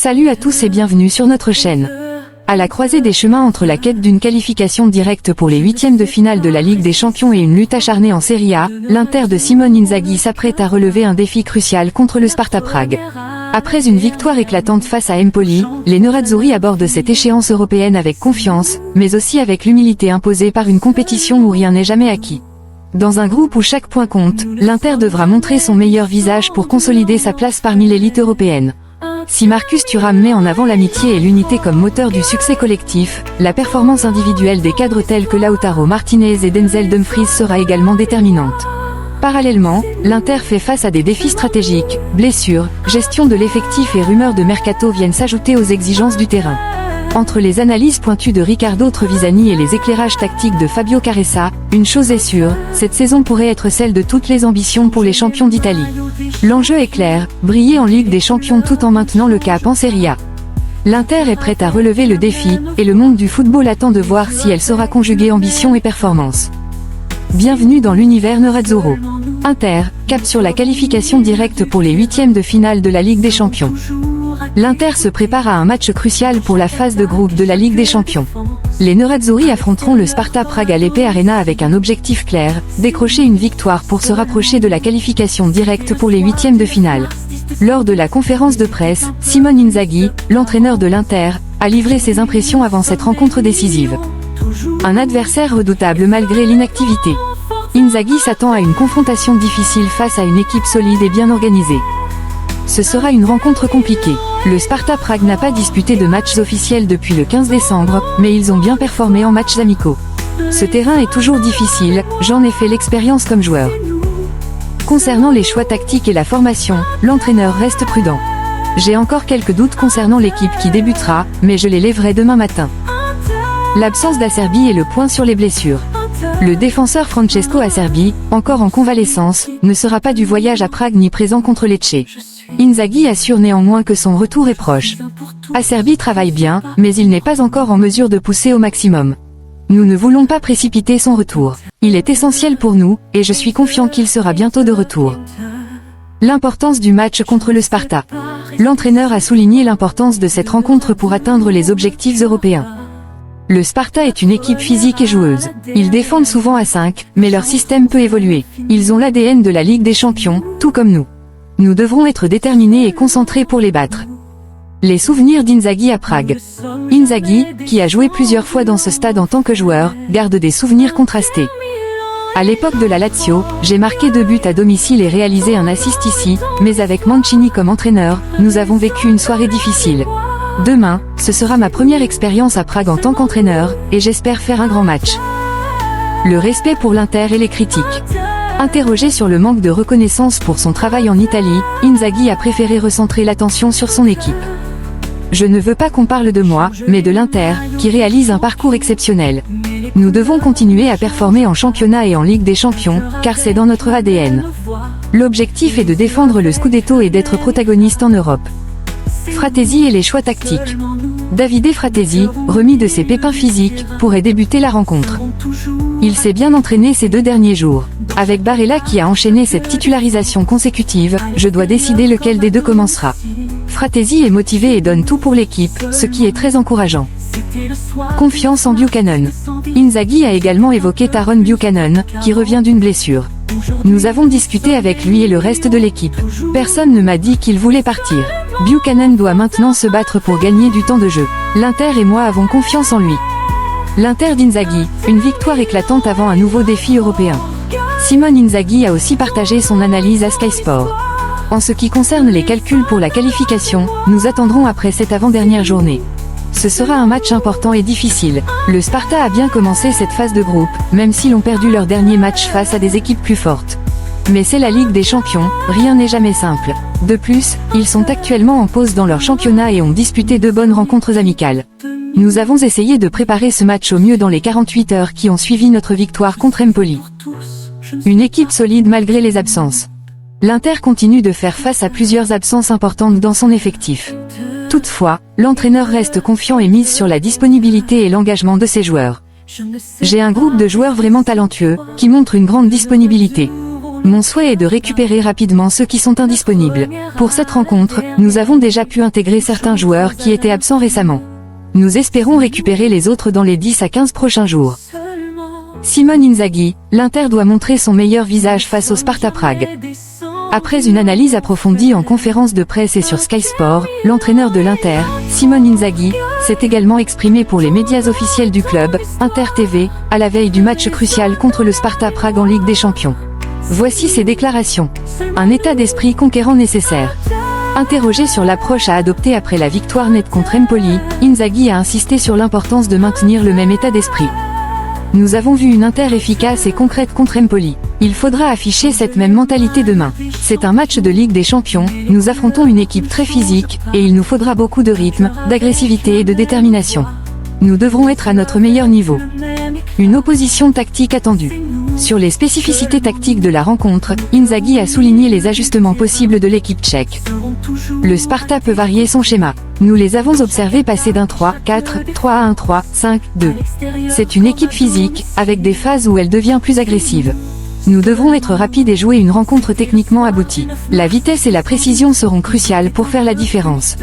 Salut à tous et bienvenue sur notre chaîne. À la croisée des chemins entre la quête d'une qualification directe pour les huitièmes de finale de la Ligue des Champions et une lutte acharnée en Serie A, l'Inter de Simone Inzaghi s'apprête à relever un défi crucial contre le Sparta Prague. Après une victoire éclatante face à Empoli, les Nerazzurri abordent cette échéance européenne avec confiance, mais aussi avec l'humilité imposée par une compétition où rien n'est jamais acquis. Dans un groupe où chaque point compte, l'Inter devra montrer son meilleur visage pour consolider sa place parmi l'élite européenne. Si Marcus Thuram met en avant l'amitié et l'unité comme moteur du succès collectif, la performance individuelle des cadres tels que Lautaro Martinez et Denzel Dumfries sera également déterminante. Parallèlement, l'Inter fait face à des défis stratégiques, blessures, gestion de l'effectif et rumeurs de mercato viennent s'ajouter aux exigences du terrain. Entre les analyses pointues de Riccardo Trevisani et les éclairages tactiques de Fabio Caressa, une chose est sûre, cette saison pourrait être celle de toutes les ambitions pour les champions d'Italie. L'enjeu est clair, briller en Ligue des Champions tout en maintenant le cap en Serie A. L'Inter est prête à relever le défi, et le monde du football attend de voir si elle saura conjuguer ambition et performance. Bienvenue dans l'univers Nerazzurro. Inter, cap sur la qualification directe pour les huitièmes de finale de la Ligue des Champions. L'Inter se prépare à un match crucial pour la phase de groupe de la Ligue des Champions. Les Nerazzurri affronteront le Sparta Prague à l'Epei Arena avec un objectif clair, décrocher une victoire pour se rapprocher de la qualification directe pour les huitièmes de finale. Lors de la conférence de presse, Simone Inzaghi, l'entraîneur de l'Inter, a livré ses impressions avant cette rencontre décisive. Un adversaire redoutable malgré l'inactivité. Inzaghi s'attend à une confrontation difficile face à une équipe solide et bien organisée. Ce sera une rencontre compliquée. Le Sparta Prague n'a pas disputé de matchs officiels depuis le 15 décembre, mais ils ont bien performé en matchs amicaux. Ce terrain est toujours difficile, j'en ai fait l'expérience comme joueur. Concernant les choix tactiques et la formation, l'entraîneur reste prudent. J'ai encore quelques doutes concernant l'équipe qui débutera, mais je les lèverai demain matin. L'absence d'Acerbi est le point sur les blessures. Le défenseur Francesco Acerbi, encore en convalescence, ne sera pas du voyage à Prague ni présent contre Lecce. Inzaghi assure néanmoins que son retour est proche. Acerbi travaille bien, mais il n'est pas encore en mesure de pousser au maximum. Nous ne voulons pas précipiter son retour. Il est essentiel pour nous, et je suis confiant qu'il sera bientôt de retour. L'importance du match contre le Sparta. L'entraîneur a souligné l'importance de cette rencontre pour atteindre les objectifs européens. Le Sparta est une équipe physique et joueuse. Ils défendent souvent à 5, mais leur système peut évoluer. Ils ont l'ADN de la Ligue des Champions, tout comme nous. Nous devrons être déterminés et concentrés pour les battre. Les souvenirs d'Inzaghi à Prague. Inzaghi, qui a joué plusieurs fois dans ce stade en tant que joueur, garde des souvenirs contrastés. À l'époque de la Lazio, j'ai marqué 2 buts à domicile et réalisé un assist ici, mais avec Mancini comme entraîneur, nous avons vécu une soirée difficile. Demain, ce sera ma première expérience à Prague en tant qu'entraîneur, et j'espère faire un grand match. Le respect pour l'Inter et les critiques. Interrogé sur le manque de reconnaissance pour son travail en Italie, Inzaghi a préféré recentrer l'attention sur son équipe. Je ne veux pas qu'on parle de moi, mais de l'Inter, qui réalise un parcours exceptionnel. Nous devons continuer à performer en championnat et en Ligue des Champions, car c'est dans notre ADN. L'objectif est de défendre le Scudetto et d'être protagoniste en Europe. Fratesi et les choix tactiques. Davide Fratesi, remis de ses pépins physiques, pourrait débuter la rencontre. Il s'est bien entraîné ces 2 derniers jours. Avec Barella qui a enchaîné cette titularisation consécutive, je dois décider lequel des deux commencera. Fratesi est motivé et donne tout pour l'équipe, ce qui est très encourageant. Confiance en Buchanan. Inzaghi a également évoqué Taron Buchanan, qui revient d'une blessure. Nous avons discuté avec lui et le reste de l'équipe. Personne ne m'a dit qu'il voulait partir. Buchanan doit maintenant se battre pour gagner du temps de jeu. L'Inter et moi avons confiance en lui. L'Inter d'Inzaghi, une victoire éclatante avant un nouveau défi européen. Simone Inzaghi a aussi partagé son analyse à Sky Sport. En ce qui concerne les calculs pour la qualification, nous attendrons après cette avant-dernière journée. Ce sera un match important et difficile. Le Sparta a bien commencé cette phase de groupe, même s'ils ont perdu leur dernier match face à des équipes plus fortes. Mais c'est la Ligue des Champions, rien n'est jamais simple. De plus, ils sont actuellement en pause dans leur championnat et ont disputé 2 bonnes rencontres amicales. Nous avons essayé de préparer ce match au mieux dans les 48 heures qui ont suivi notre victoire contre Empoli. Une équipe solide malgré les absences. L'Inter continue de faire face à plusieurs absences importantes dans son effectif. Toutefois, l'entraîneur reste confiant et mise sur la disponibilité et l'engagement de ses joueurs. J'ai un groupe de joueurs vraiment talentueux, qui montrent une grande disponibilité. Mon souhait est de récupérer rapidement ceux qui sont indisponibles. Pour cette rencontre, nous avons déjà pu intégrer certains joueurs qui étaient absents récemment. Nous espérons récupérer les autres dans les 10 à 15 prochains jours. Simone Inzaghi, l'Inter doit montrer son meilleur visage face au Sparta Prague. Après une analyse approfondie en conférence de presse et sur Sky Sport, l'entraîneur de l'Inter, Simone Inzaghi, s'est également exprimé pour les médias officiels du club, Inter TV, à la veille du match crucial contre le Sparta Prague en Ligue des Champions. Voici ses déclarations. Un état d'esprit conquérant nécessaire. Interrogé sur l'approche à adopter après la victoire nette contre Empoli, Inzaghi a insisté sur l'importance de maintenir le même état d'esprit. Nous avons vu une Inter efficace et concrète contre Empoli. Il faudra afficher cette même mentalité demain. C'est un match de Ligue des Champions, nous affrontons une équipe très physique, et il nous faudra beaucoup de rythme, d'agressivité et de détermination. Nous devrons être à notre meilleur niveau. Une opposition tactique attendue. Sur les spécificités tactiques de la rencontre, Inzaghi a souligné les ajustements possibles de l'équipe tchèque. Le Sparta peut varier son schéma. Nous les avons observés passer d'un 3-4, 3-1-3, 5-2. C'est une équipe physique, avec des phases où elle devient plus agressive. Nous devrons être rapides et jouer une rencontre techniquement aboutie. La vitesse et la précision seront cruciales pour faire la différence.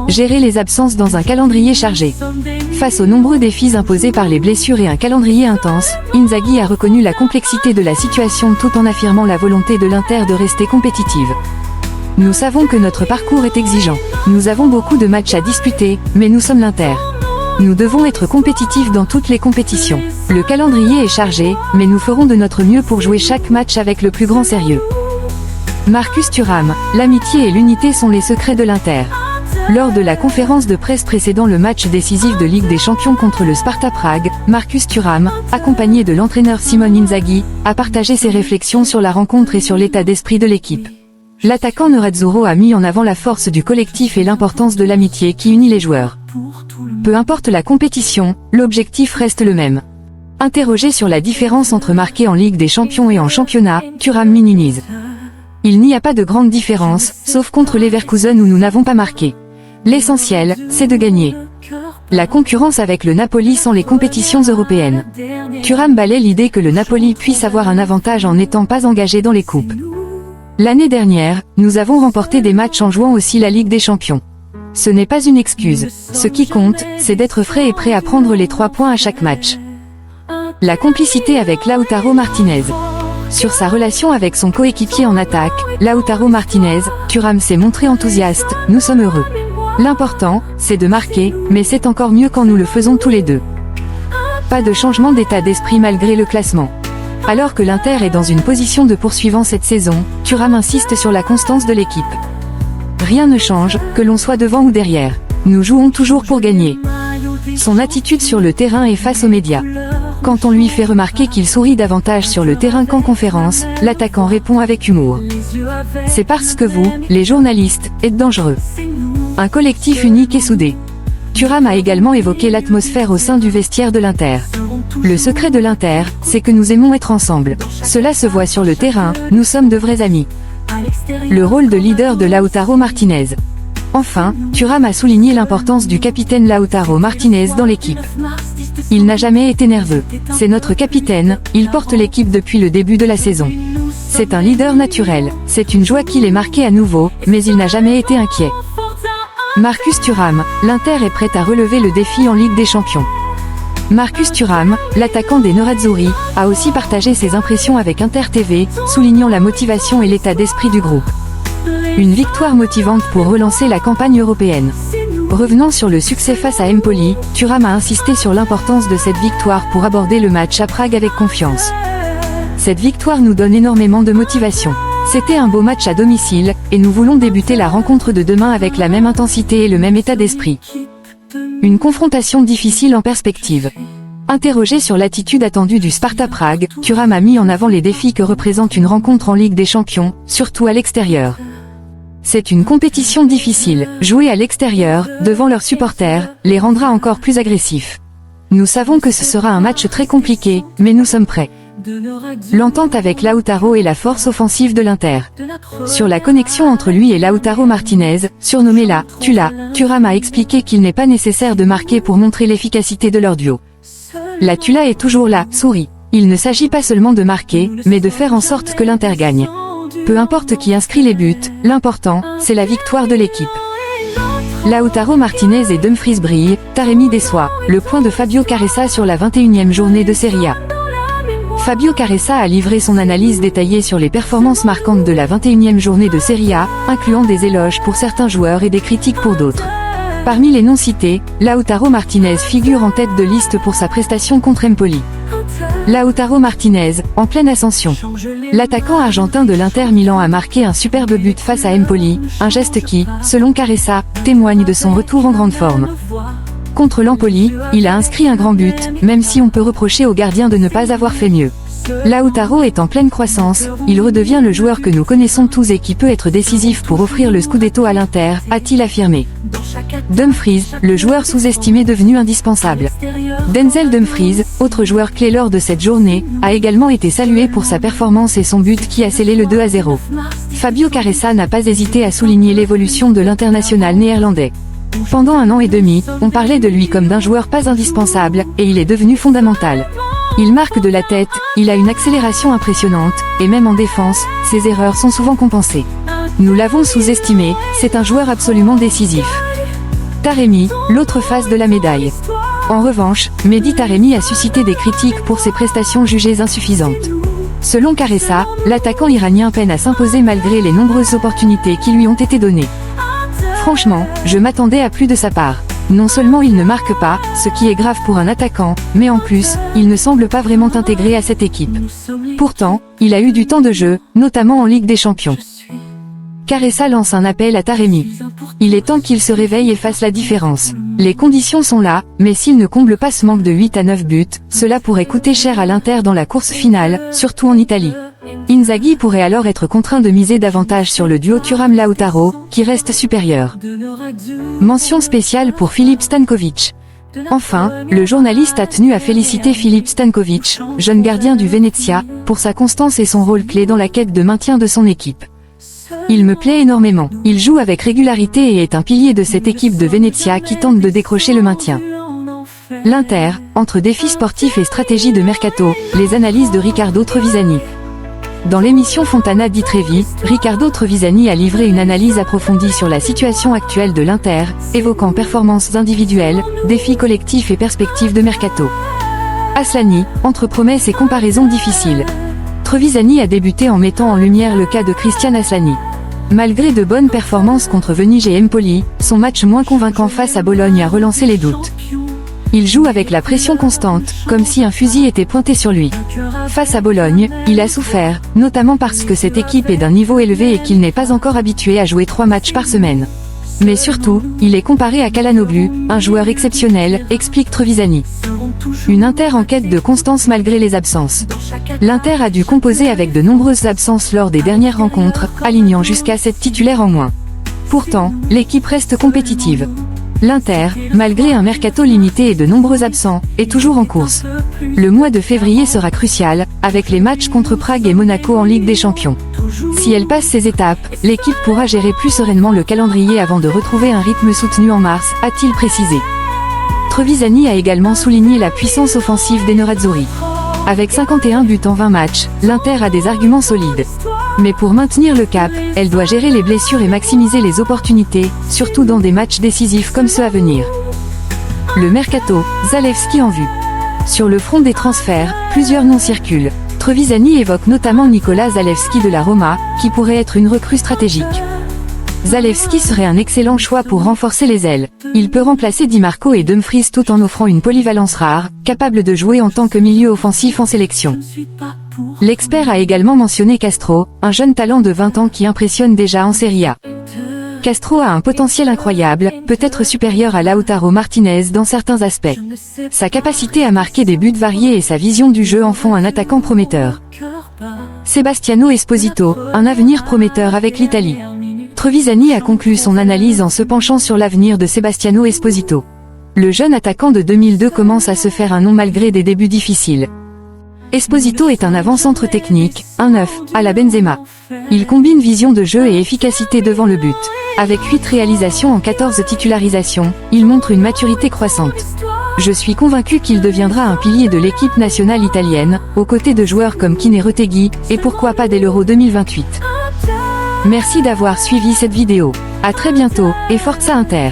Gérer les absences dans un calendrier chargé. Face aux nombreux défis imposés par les blessures et un calendrier intense, Inzaghi a reconnu la complexité de la situation tout en affirmant la volonté de l'Inter de rester compétitive. Nous savons que notre parcours est exigeant. Nous avons beaucoup de matchs à disputer, mais nous sommes l'Inter. Nous devons être compétitifs dans toutes les compétitions. Le calendrier est chargé, mais nous ferons de notre mieux pour jouer chaque match avec le plus grand sérieux. Marcus Thuram, l'amitié et l'unité sont les secrets de l'Inter. Lors de la conférence de presse précédant le match décisif de Ligue des Champions contre le Sparta Prague, Marcus Thuram, accompagné de l'entraîneur Simone Inzaghi, a partagé ses réflexions sur la rencontre et sur l'état d'esprit de l'équipe. L'attaquant Nerazzurro a mis en avant la force du collectif et l'importance de l'amitié qui unit les joueurs. Peu importe la compétition, l'objectif reste le même. Interrogé sur la différence entre marquer en Ligue des Champions et en championnat, Thuram minimise. Il n'y a pas de grande différence, sauf contre Leverkusen où nous n'avons pas marqué. L'essentiel, c'est de gagner. La concurrence avec le Napoli sans les compétitions européennes. Thuram balaie l'idée que le Napoli puisse avoir un avantage en n'étant pas engagé dans les coupes. L'année dernière, nous avons remporté des matchs en jouant aussi la Ligue des Champions. Ce n'est pas une excuse. Ce qui compte, c'est d'être frais et prêt à prendre les 3 points à chaque match. La complicité avec Lautaro Martinez. Sur sa relation avec son coéquipier en attaque, Lautaro Martinez, Thuram s'est montré enthousiaste, nous sommes heureux. L'important, c'est de marquer, mais c'est encore mieux quand nous le faisons tous les deux. Pas de changement d'état d'esprit malgré le classement. Alors que l'Inter est dans une position de poursuivant cette saison, Thuram insiste sur la constance de l'équipe. Rien ne change, que l'on soit devant ou derrière. Nous jouons toujours pour gagner. Son attitude sur le terrain est face aux médias. Quand on lui fait remarquer qu'il sourit davantage sur le terrain qu'en conférence, l'attaquant répond avec humour. C'est parce que vous, les journalistes, êtes dangereux. Un collectif unique et soudé. Thuram a également évoqué l'atmosphère au sein du vestiaire de l'Inter. Le secret de l'Inter, c'est que nous aimons être ensemble. Cela se voit sur le terrain, nous sommes de vrais amis. Le rôle de leader de Lautaro Martinez. Enfin, Thuram a souligné l'importance du capitaine Lautaro Martinez dans l'équipe. Il n'a jamais été nerveux. C'est notre capitaine, il porte l'équipe depuis le début de la saison. C'est un leader naturel, c'est une joie qu'il ait marqué à nouveau, mais il n'a jamais été inquiet. Marcus Thuram, l'Inter est prêt à relever le défi en Ligue des Champions. Marcus Thuram, l'attaquant des Nerazzurri, a aussi partagé ses impressions avec Inter TV, soulignant la motivation et l'état d'esprit du groupe. Une victoire motivante pour relancer la campagne européenne. Revenant sur le succès face à Empoli, Thuram a insisté sur l'importance de cette victoire pour aborder le match à Prague avec confiance. Cette victoire nous donne énormément de motivation. C'était un beau match à domicile, et nous voulons débuter la rencontre de demain avec la même intensité et le même état d'esprit. Une confrontation difficile en perspective. Interrogé sur l'attitude attendue du Sparta Prague, Thuram a mis en avant les défis que représente une rencontre en Ligue des Champions, surtout à l'extérieur. C'est une compétition difficile, jouer à l'extérieur, devant leurs supporters, les rendra encore plus agressifs. Nous savons que ce sera un match très compliqué, mais nous sommes prêts. L'entente avec Lautaro est la force offensive de l'Inter. Sur la connexion entre lui et Lautaro Martinez, surnommé la Tula, Thuram a expliqué qu'il n'est pas nécessaire de marquer pour montrer l'efficacité de leur duo. La Tula est toujours là, sourit. Il ne s'agit pas seulement de marquer, mais de faire en sorte que l'Inter gagne. Peu importe qui inscrit les buts, l'important, c'est la victoire de l'équipe. Lautaro Martinez et Dumfries brillent, Taremi déçoit, le point de Fabio Caressa sur la 21e journée de Serie A. Fabio Caressa a livré son analyse détaillée sur les performances marquantes de la 21e journée de Serie A, incluant des éloges pour certains joueurs et des critiques pour d'autres. Parmi les noms cités, Lautaro Martinez figure en tête de liste pour sa prestation contre Empoli. Lautaro Martinez, en pleine ascension. L'attaquant argentin de l'Inter Milan a marqué un superbe but face à Empoli, un geste qui, selon Caressa, témoigne de son retour en grande forme. Contre l'Empoli, il a inscrit un grand but, même si on peut reprocher au gardien de ne pas avoir fait mieux. Lautaro est en pleine croissance, il redevient le joueur que nous connaissons tous et qui peut être décisif pour offrir le Scudetto à l'Inter, a-t-il affirmé. Dumfries, le joueur sous-estimé devenu indispensable. Denzel Dumfries, autre joueur clé lors de cette journée, a également été salué pour sa performance et son but qui a scellé le 2-0. Fabio Caressa n'a pas hésité à souligner l'évolution de l'international néerlandais. Pendant 1 an et demi, on parlait de lui comme d'un joueur pas indispensable, et il est devenu fondamental. Il marque de la tête, il a une accélération impressionnante, et même en défense, ses erreurs sont souvent compensées. Nous l'avons sous-estimé, c'est un joueur absolument décisif. Taremi, l'autre face de la médaille. En revanche, Mehdi Taremi a suscité des critiques pour ses prestations jugées insuffisantes. Selon Caressa, l'attaquant iranien peine à s'imposer malgré les nombreuses opportunités qui lui ont été données. Franchement, je m'attendais à plus de sa part. Non seulement il ne marque pas, ce qui est grave pour un attaquant, mais en plus, il ne semble pas vraiment intégré à cette équipe. Pourtant, il a eu du temps de jeu, notamment en Ligue des Champions. Caressa lance un appel à Taremi. Il est temps qu'il se réveille et fasse la différence. Les conditions sont là, mais s'il ne comble pas ce manque de 8 à 9 buts, cela pourrait coûter cher à l'Inter dans la course finale, surtout en Italie. Inzaghi pourrait alors être contraint de miser davantage sur le duo Thuram-Lautaro, qui reste supérieur. Mention spéciale pour Filip Stanković. Enfin, le journaliste a tenu à féliciter Filip Stanković, jeune gardien du Venezia, pour sa constance et son rôle clé dans la quête de maintien de son équipe. Il me plaît énormément. Il joue avec régularité et est un pilier de cette équipe de Venezia qui tente de décrocher le maintien. L'Inter, entre défis sportifs et stratégie de mercato, les analyses de Riccardo Trevisani. Dans l'émission Fontana di Trevi, Riccardo Trevisani a livré une analyse approfondie sur la situation actuelle de l'Inter, évoquant performances individuelles, défis collectifs et perspectives de mercato. Aslani, entre promesses et comparaisons difficiles. Trevisani a débuté en mettant en lumière le cas de Christian Aslani. Malgré de bonnes performances contre Venise et Empoli, son match moins convaincant face à Bologne a relancé les doutes. Il joue avec la pression constante, comme si un fusil était pointé sur lui. Face à Bologne, il a souffert, notamment parce que cette équipe est d'un niveau élevé et qu'il n'est pas encore habitué à jouer 3 matchs par semaine. Mais surtout, il est comparé à Calhanoglu, un joueur exceptionnel, explique Trevisani. Une Inter en quête de constance malgré les absences. L'Inter a dû composer avec de nombreuses absences lors des dernières rencontres, alignant jusqu'à 7 titulaires en moins. Pourtant, l'équipe reste compétitive. L'Inter, malgré un mercato limité et de nombreux absents, est toujours en course. Le mois de février sera crucial, avec les matchs contre Prague et Monaco en Ligue des Champions. Si elle passe ces étapes, l'équipe pourra gérer plus sereinement le calendrier avant de retrouver un rythme soutenu en mars, a-t-il précisé. Trevisani a également souligné la puissance offensive des Nerazzurri. Avec 51 buts en 20 matchs, l'Inter a des arguments solides. Mais pour maintenir le cap, elle doit gérer les blessures et maximiser les opportunités, surtout dans des matchs décisifs comme ceux à venir. Le mercato, Zalewski en vue. Sur le front des transferts, plusieurs noms circulent. Trevisani évoque notamment Nicolas Zalewski de la Roma, qui pourrait être une recrue stratégique. Zalewski serait un excellent choix pour renforcer les ailes. Il peut remplacer Di Marco et Dumfries tout en offrant une polyvalence rare, capable de jouer en tant que milieu offensif en sélection. L'expert a également mentionné Castro, un jeune talent de 20 ans qui impressionne déjà en Serie A. Castro a un potentiel incroyable, peut-être supérieur à Lautaro Martinez dans certains aspects. Sa capacité à marquer des buts variés et sa vision du jeu en font un attaquant prometteur. Sebastiano Esposito, un avenir prometteur avec l'Italie. Trevisani a conclu son analyse en se penchant sur l'avenir de Sebastiano Esposito. Le jeune attaquant de 2002 commence à se faire un nom malgré des débuts difficiles. Esposito est un avant-centre technique, un 9, à la Benzema. Il combine vision de jeu et efficacité devant le but. Avec 8 réalisations en 14 titularisations, il montre une maturité croissante. Je suis convaincu qu'il deviendra un pilier de l'équipe nationale italienne, aux côtés de joueurs comme Kiné Retegui, et pourquoi pas dès l'Euro 2028. Merci d'avoir suivi cette vidéo. À très bientôt, et Forza Inter!